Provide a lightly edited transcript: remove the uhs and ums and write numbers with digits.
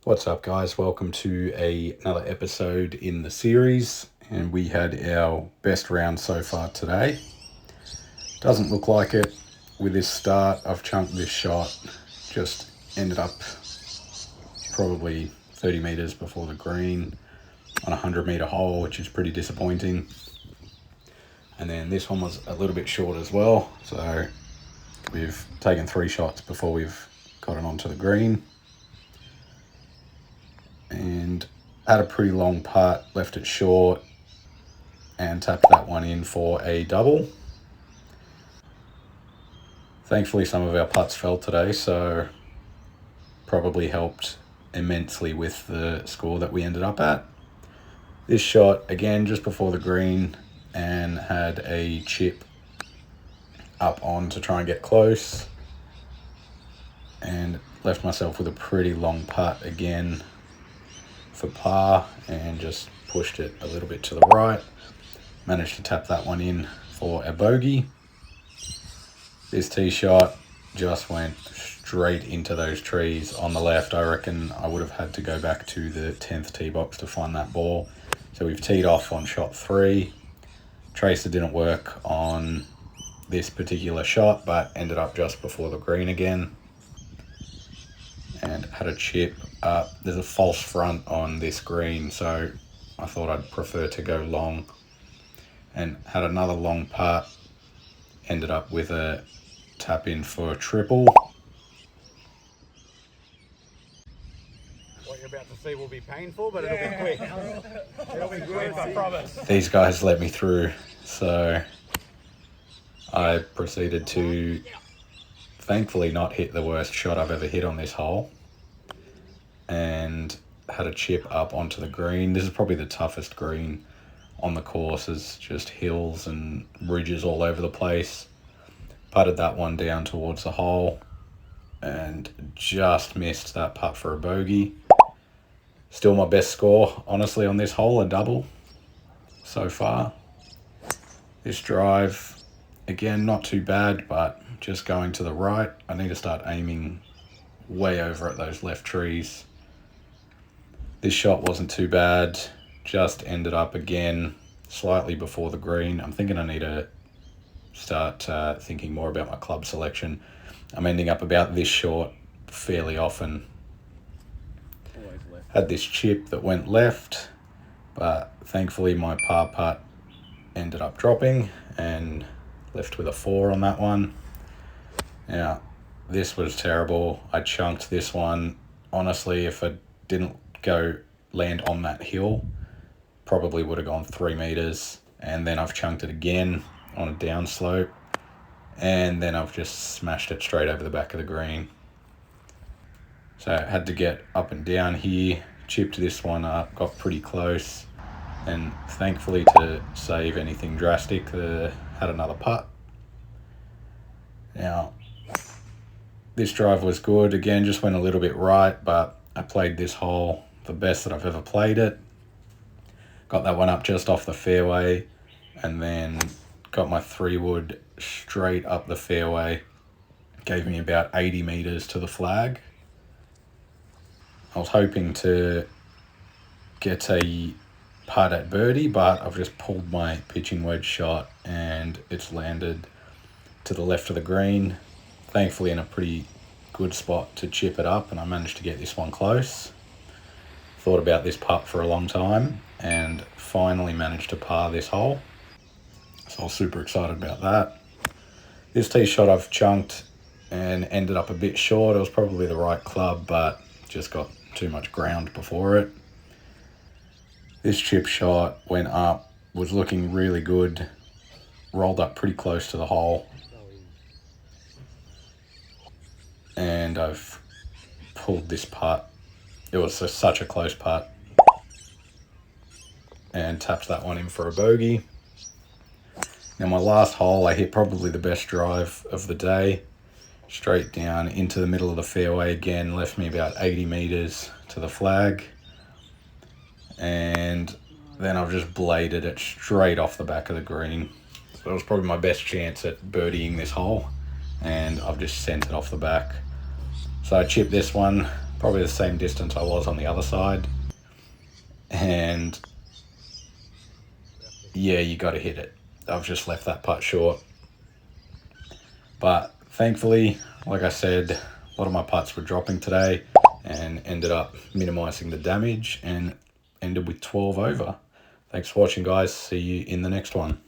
What's up, guys? Welcome to another episode in the series, and we had our best round so far today. Doesn't look like it with this start. I've chunked this shot, just ended up probably 30 meters before the green on a 100-meter hole, which is pretty disappointing. And then this one was a little bit short as well, so we've taken 3 shots before we've gotten onto the green. And had a pretty long putt, left it short, and tapped that one in for a double. Thankfully, some of our putts fell today, so probably helped immensely with the score that we ended up at. This shot, again, just before the green, and had a chip up on to try and get close, and left myself with a pretty long putt again for par, and just pushed it a little bit to the right. Managed to tap that one in for a bogey. This tee shot just went straight into those trees on the left. I reckon I would have had to go back to the 10th tee box to find that ball. So we've teed off on shot 3. Tracer didn't work on this particular shot, but ended up just before the green again. And had a chip up. There's a false front on this green, so I thought I'd prefer to go long. And had another long putt. Ended up with a tap in for a triple. What you're about to see will be painful, but it'll be quick. It'll be quick, I promise. These guys let me through, so I proceeded to thankfully not hit the worst shot I've ever hit on this hole, and had a chip up onto the green. This is probably the toughest green on the course. It's just hills and ridges all over the place. Putted that one down towards the hole and just missed that putt for a bogey. Still my best score, honestly, on this hole, a double so far. This drive, again, not too bad, but just going to the right. I need to start aiming way over at those left trees. This shot wasn't too bad, just ended up again slightly before the green. I'm thinking I need to start thinking more about my club selection. I'm ending up about this short fairly often. Had this chip that went left, but thankfully my par putt ended up dropping and left with a 4 on that one. Now, this was terrible. I chunked this one. Honestly, if I didn't go land on that hill, probably would have gone 3 meters. And then I've chunked it again on a downslope, and then I've just smashed it straight over the back of the green. So I had to get up and down here, chipped this one up, got pretty close, and thankfully, to save anything drastic, had another putt. Now, this drive was good. Again, just went a little bit right, but I played this hole the best that I've ever played it. Got that one up just off the fairway, and then got my 3-wood straight up the fairway. Gave me about 80 meters to the flag. I was hoping to get a putt at birdie, but I've just pulled my pitching wedge shot and it's landed to the left of the green. Thankfully in a pretty good spot to chip it up, and I managed to get this one close. Thought about this putt for a long time and finally managed to par this hole. So I was super excited about that. This tee shot I've chunked and ended up a bit short. It was probably the right club, but just got too much ground before it. This chip shot went up, was looking really good, rolled up pretty close to the hole, and I've pulled this putt. It was such a close putt, and tapped that one in for a bogey. Now my last hole, I hit probably the best drive of the day, straight down into the middle of the fairway again, left me about 80 meters to the flag, and then I've just bladed it straight off the back of the green. So it was probably my best chance at birdieing this hole, and I've just sent it off the back. So I chipped this one, probably the same distance I was on the other side. And yeah, you got to hit it. I've just left that putt short. But thankfully, like I said, a lot of my putts were dropping today and ended up minimizing the damage and ended with 12 over. Thanks for watching, guys. See you in the next one.